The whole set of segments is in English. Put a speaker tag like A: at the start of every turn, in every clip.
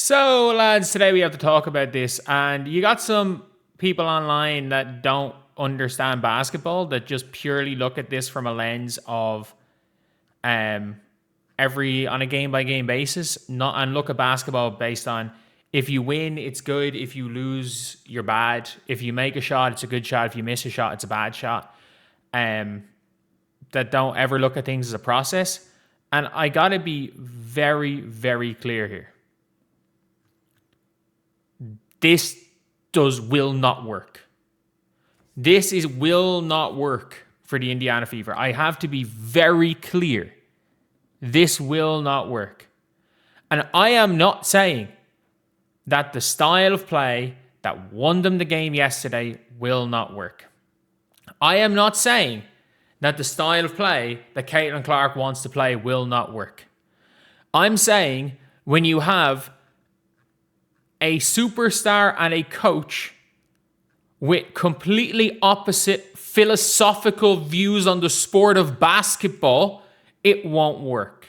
A: So, lads, today we have to talk about this, and you got some people online that don't understand basketball, that just purely look at this from a lens of on a game by game basis, not and look at basketball based on if you win, it's good. If you lose, you're bad. If you make a shot, it's a good shot. If you miss a shot, it's a bad shot. That don't ever look at things as a process. And I gotta be very, very clear here. This will not work. Will not work for the Indiana Fever. I have to be very clear. This will not work. And I am not saying that the style of play that won them the game yesterday will not work. I am not saying that the style of play that Caitlin Clark wants to play will not work. I'm saying when you have a superstar and a coach with completely opposite philosophical views on the sport of basketball, it won't work.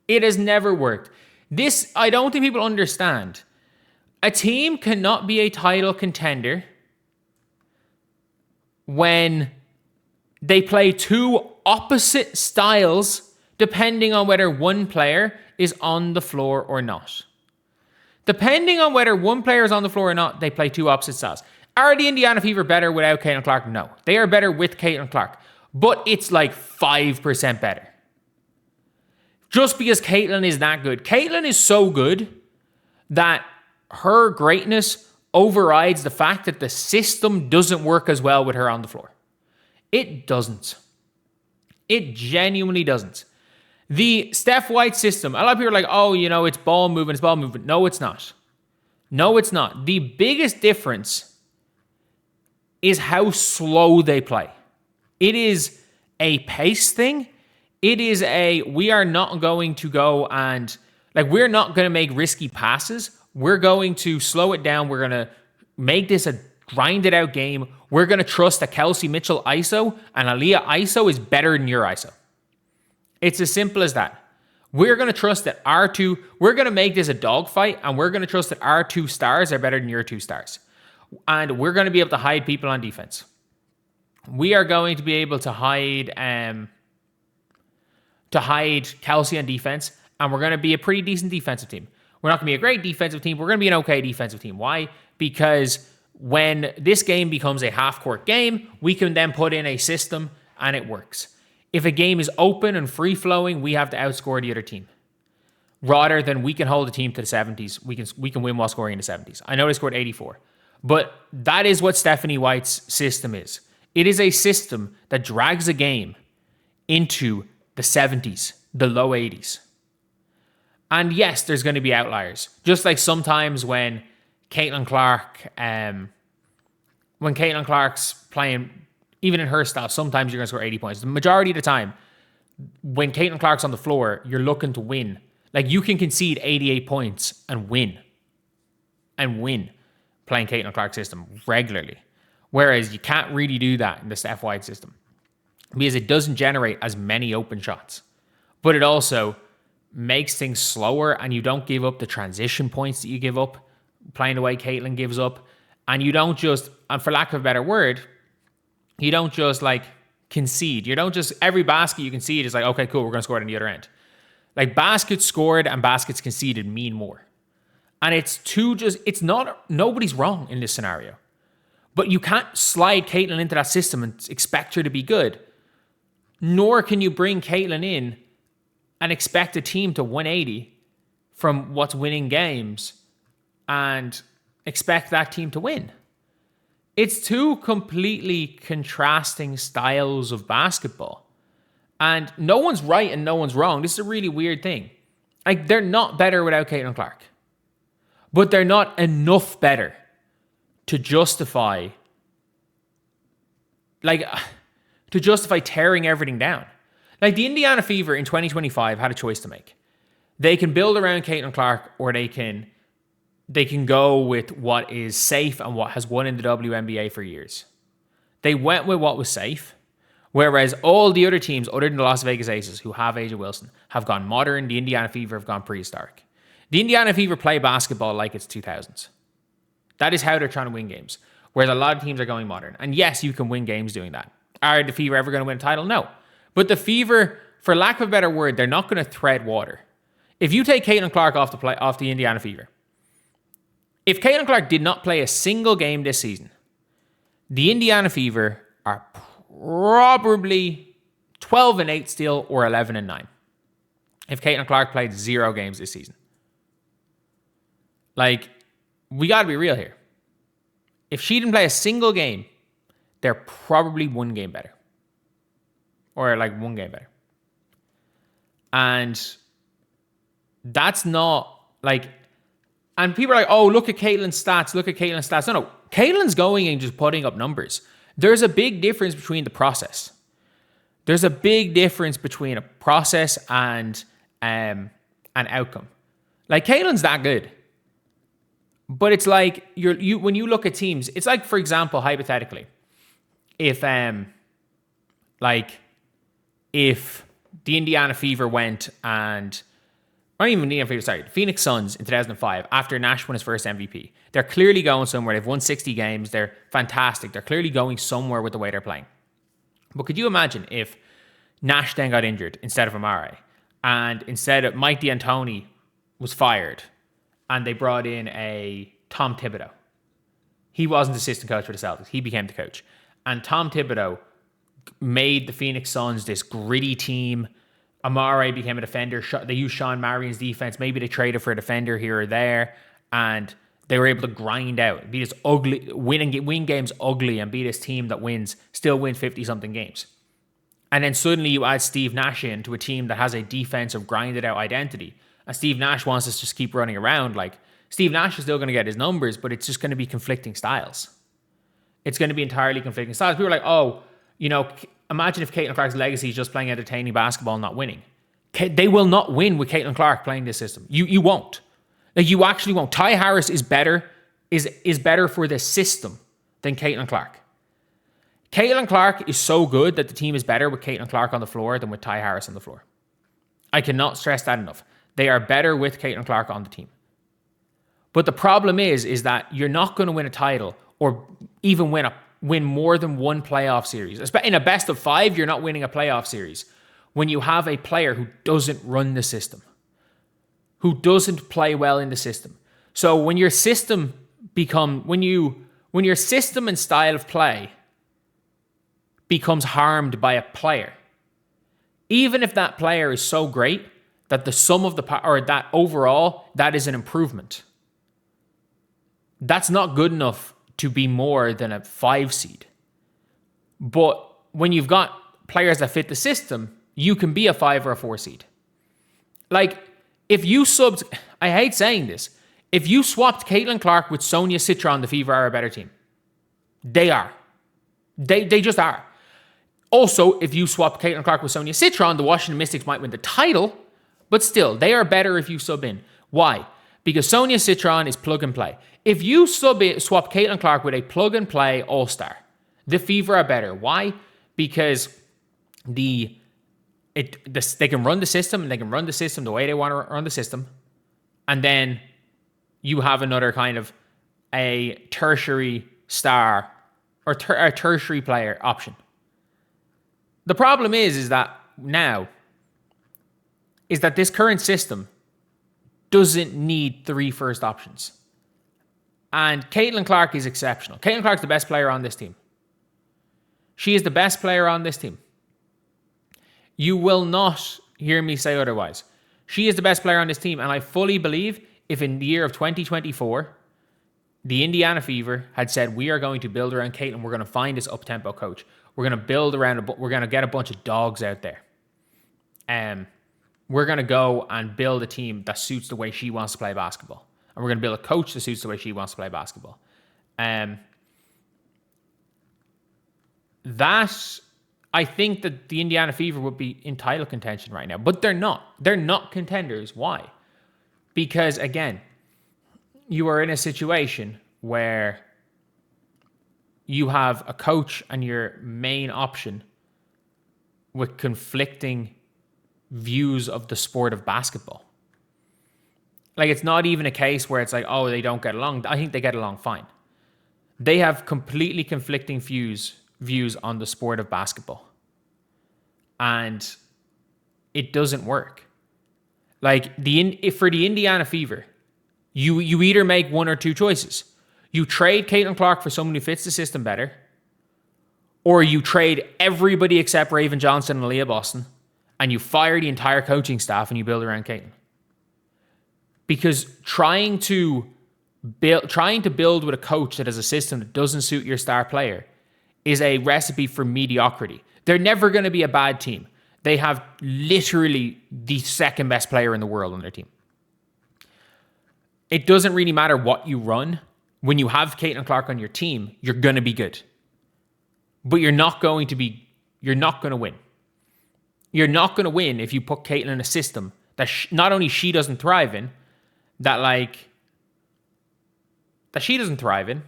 A: It has never worked. This, I don't think people understand. A team cannot be a title contender when they play two opposite styles depending on whether one player is on the floor or not. Depending on whether one player is on the floor or not, they play two opposite styles. Are the Indiana Fever better without Caitlin Clark? No. They are better with Caitlin Clark. But it's like 5% better. Just because Caitlin is that good. Caitlin is so good that her greatness overrides the fact that the system doesn't work as well with her on the floor. It doesn't. It genuinely doesn't. The Steph White system, a lot of people are like, oh, it's ball movement. No, it's not. No, it's not. The biggest difference is how slow they play. It is a pace thing. It is we are not going to go and, we're not going to make risky passes. We're going to slow it down. We're going to make this a grinded out game. We're going to trust that Kelsey Mitchell ISO and Aaliyah ISO is better than your ISO. It's as simple as that. We're going to trust that we're going to make this a dogfight, and we're going to trust that our two stars are better than your two stars. And we're going to be able to hide people on defense. We are going to be able to hide Kelsey on defense, and we're going to be a pretty decent defensive team. We're not going to be a great defensive team. We're going to be an okay defensive team. Why? Because when this game becomes a half-court game, we can then put in a system, and it works. If a game is open and free-flowing, we have to outscore the other team. Rather than we can hold the team to the 70s. We can win while scoring in the 70s. I know they scored 84. But that is what Stephanie White's system is. It is a system that drags a game into the 70s, the low 80s. And yes, there's going to be outliers. Just like sometimes when Caitlin Clark's playing, even in her style, sometimes you're going to score 80 points. The majority of the time, when Caitlin Clark's on the floor, you're looking to win. You can concede 88 points and win. Playing Caitlin Clark's system regularly. Whereas you can't really do that in the Steph White system. Because it doesn't generate as many open shots. But it also makes things slower, and you don't give up the transition points that you give up, playing the way Caitlin gives up. And you don't just, and for lack of a better word, you don't just concede. You don't just, every basket you concede is okay, cool, we're going to score it on the other end. Baskets scored and baskets conceded mean more. And nobody's wrong in this scenario. But you can't slide Caitlin into that system and expect her to be good. Nor can you bring Caitlin in and expect a team to 180 from what's winning games and expect that team to win. It's two completely contrasting styles of basketball. And no one's right and no one's wrong. This is a really weird thing. They're not better without Caitlin Clark. But they're not enough better to justify tearing everything down. The Indiana Fever in 2025 had a choice to make. They can build around Caitlin Clark, or they can go with what is safe and what has won in the WNBA for years. They went with what was safe, whereas all the other teams, other than the Las Vegas Aces, who have Angel Wilson, have gone modern. The Indiana Fever have gone prehistoric. The Indiana Fever play basketball like it's 2000s. That is how they're trying to win games. Whereas a lot of teams are going modern. And yes, you can win games doing that. Are the Fever ever going to win a title? No. But the Fever, for lack of a better word, they're not going to tread water. If you take Caitlin Clark off the Indiana Fever, if Caitlin Clark did not play a single game this season, the Indiana Fever are probably 12-8 still or 11-9. If Caitlin Clark played 0 games this season. Like, we got to be real here. If she didn't play a single game, they're probably 1 game better. Or like 1 game better. And that's not like, and people are like, oh, look at Caitlin's stats. No. Caitlin's going and just putting up numbers. There's a big difference between the process. There's a big difference between a process and an outcome. Like, Caitlin's that good. But it's like, when you look at teams, it's like, for example, hypothetically, if the Indiana Fever went and, or even Indiana Fever, sorry, Phoenix Suns in 2005, after Nash won his first MVP, they're clearly going somewhere. They've won 60 games. They're fantastic. They're clearly going somewhere with the way they're playing. But could you imagine if Nash then got injured instead of Amare, and instead of Mike D'Antoni was fired, and they brought in a Tom Thibodeau? He wasn't assistant coach for the Celtics. He became the coach. And Tom Thibodeau made the Phoenix Suns this gritty team. Amare became a defender. They used Sean Marion's defense. Maybe they traded for a defender here or there. And they were able to grind out, be this ugly, win games ugly, and be this team that still wins 50-something games. And then suddenly you add Steve Nash into a team that has a defensive, grinded out identity. And Steve Nash wants us to just keep running around. Like, Steve Nash is still going to get his numbers, but it's just going to be conflicting styles. It's going to be entirely conflicting styles. People are like, oh, imagine if Caitlin Clark's legacy is just playing entertaining basketball and not winning. They will not win with Caitlin Clark playing this system. You won't. Like, you actually won't. Ty Harris is better for the system than Caitlin Clark. Caitlin Clark is so good that the team is better with Caitlin Clark on the floor than with Ty Harris on the floor. I cannot stress that enough. They are better with Caitlin Clark on the team. But the problem is that you're not going to win a title or even win more than 1 playoff series. In a best of 5, you're not winning a playoff series when you have a player who doesn't run the system, who doesn't play well in the system. So when your system when your system and style of play becomes harmed by a player, even if that player is so great that the sum of or that overall, that is an improvement, that's not good enough to be more than a 5 seed. But when you've got players that fit the system, you can be a 5 or a 4 seed. Like, if you I hate saying this, if you swapped Caitlin Clark with Sonia Citron, the Fever are a better team. They are. They just are. Also, if you swap Caitlin Clark with Sonia Citron, the Washington Mystics might win the title, but still, they are better if you sub in. Why? Because Sonia Citron is plug and play. If you swap Caitlin Clark with a plug and play all-star, the Fever are better. Why? Because they can run the system, and they can run the system the way they want to run the system, and then you have another kind of a tertiary star or a tertiary player option. The problem is that this current system doesn't need 3 first options. And Caitlin Clark is exceptional. Caitlin Clark's the best player on this team. She is the best player on this team. You will not hear me say otherwise. She is the best player on this team, and I fully believe if in the year of 2024, the Indiana Fever had said, we are going to build around Caitlin, we're going to find this up-tempo coach. We're going to build around, we're going to get a bunch of dogs out there. We're going to go and build a team that suits the way she wants to play basketball. And we're going to build a coach that suits the way she wants to play basketball. That, I think that the Indiana Fever would be in title contention right now. But they're not. They're not contenders. Why? Because, again, you are in a situation where you have a coach and your main option with conflicting views of the sport of basketball. Like, it's not even a case where it's like, oh, they don't get along. I think they get along fine. They have completely conflicting views on the sport of basketball. And it doesn't work. Like, for the Indiana Fever, you either make one or two choices. You trade Caitlin Clark for someone who fits the system better, or you trade everybody except Raven Johnson and Aaliyah Boston, and you fire the entire coaching staff and you build around Caitlin. Because trying to build with a coach that has a system that doesn't suit your star player is a recipe for mediocrity. They're never going to be a bad team. They have literally the second best player in the world on their team. It doesn't really matter what you run. When you have Caitlin Clark on your team, you're going to be good. But you're not going to win. You're not going to win if you put Caitlin in a system that not only she doesn't thrive in, that she doesn't thrive in,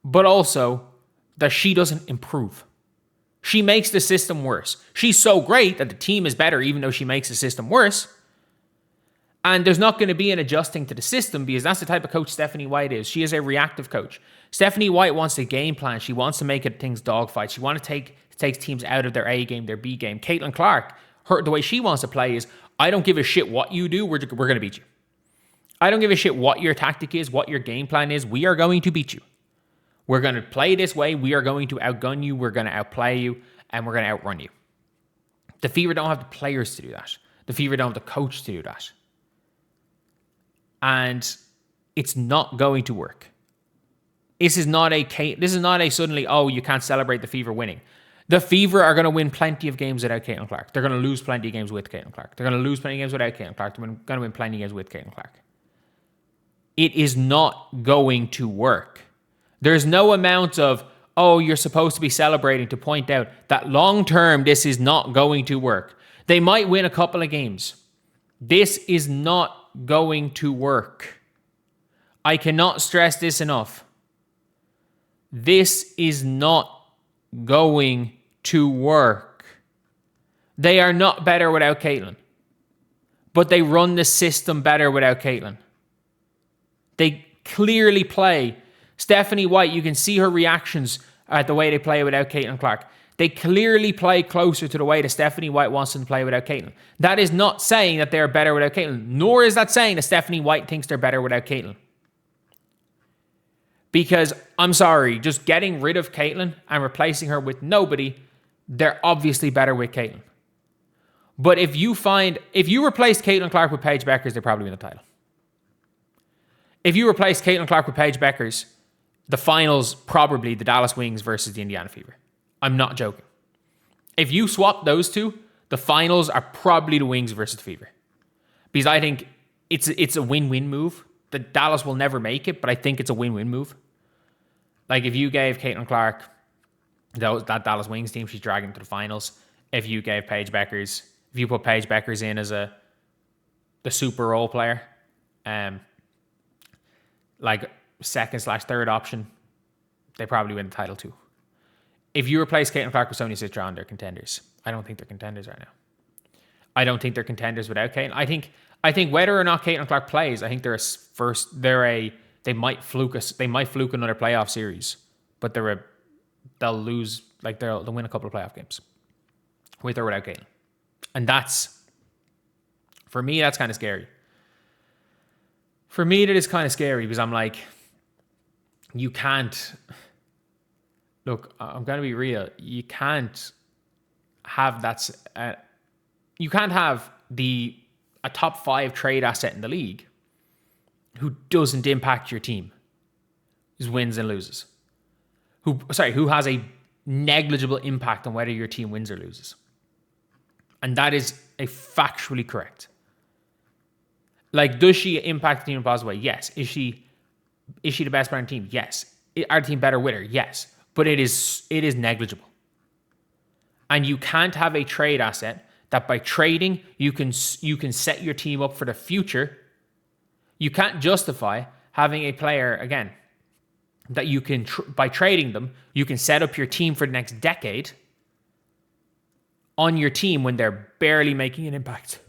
A: but also that she doesn't improve. She makes the system worse. She's so great that the team is better even though she makes the system worse. And there's not going to be an adjusting to the system because that's the type of coach Stephanie White is. She is a reactive coach. Stephanie White wants to game plan. She wants to make it things dogfight. She wants to take teams out of their A game, their B game. Caitlin Clark, the way she wants to play is, I don't give a shit what you do. We're going to beat you. I don't give a shit what your tactic is, what your game plan is. We are going to beat you. We're going to play this way. We are going to outgun you. We're going to outplay you. And we're going to outrun you. The Fever don't have the players to do that. The Fever don't have the coach to do that. And it's not going to work. This is not a suddenly, oh, you can't celebrate the Fever winning. The Fever are going to win plenty of games without Caitlin Clark. They're going to lose plenty of games with Caitlin Clark. They're going to lose plenty of games without Caitlin Clark. They're going to win plenty of games with Caitlin Clark. It is not going to work. There's no amount of, oh, you're supposed to be celebrating to point out that long-term, this is not going to work. They might win a couple of games. This is not going to work. I cannot stress this enough. This is not going to work. They are not better without Caitlin. But they run the system better without Caitlin. They clearly play. Stephanie White, you can see her reactions at the way they play without Caitlin Clark. They clearly play closer to the way that Stephanie White wants them to play without Caitlin. That is not saying that they're better without Caitlin, nor is that saying that Stephanie White thinks they're better without Caitlin. Because, I'm sorry, just getting rid of Caitlin and replacing her with nobody, they're obviously better with Caitlin. But if you replaced Caitlin Clark with Paige Bueckers, they probably win the title. If you replace Caitlin Clark with Paige Bueckers, the finals probably the Dallas Wings versus the Indiana Fever. I'm not joking. If you swap those two, the finals are probably the Wings versus the Fever. Because I think it's a win-win move. The Dallas will never make it, but I think it's a win-win move. Like, if you gave Caitlin Clark that Dallas Wings team, she's dragging to the finals. If you gave Paige Bueckers, if you put Paige Bueckers in as the super role player, like second/third option, they probably win the title too. If you replace Caitlin Clark with Sonia Citron, they're contenders. I don't think they're contenders right now. I don't think they're contenders without Caitlin. I think whether or not Caitlin Clark plays, I think they might fluke another playoff series, but they'll lose, like they'll win a couple of playoff games with or without Caitlin. And for me, that's kind of scary. For me, that is kind of scary because I'm like, you can't, look, I'm going to be real. You can't have you can't have a top 5 trade asset in the league who doesn't impact your team, who wins and loses, who has a negligible impact on whether your team wins or loses. And that is a factually correct. Like, does she impact the team in a positive way? Yes. Is she the best player on the team? Yes. Are the team better with her? Yes. But it is negligible. And you can't have a trade asset that by trading, you can set your team up for the future. You can't justify having a player, again, that you can, by trading them, you can set up your team for the next decade on your team when they're barely making an impact.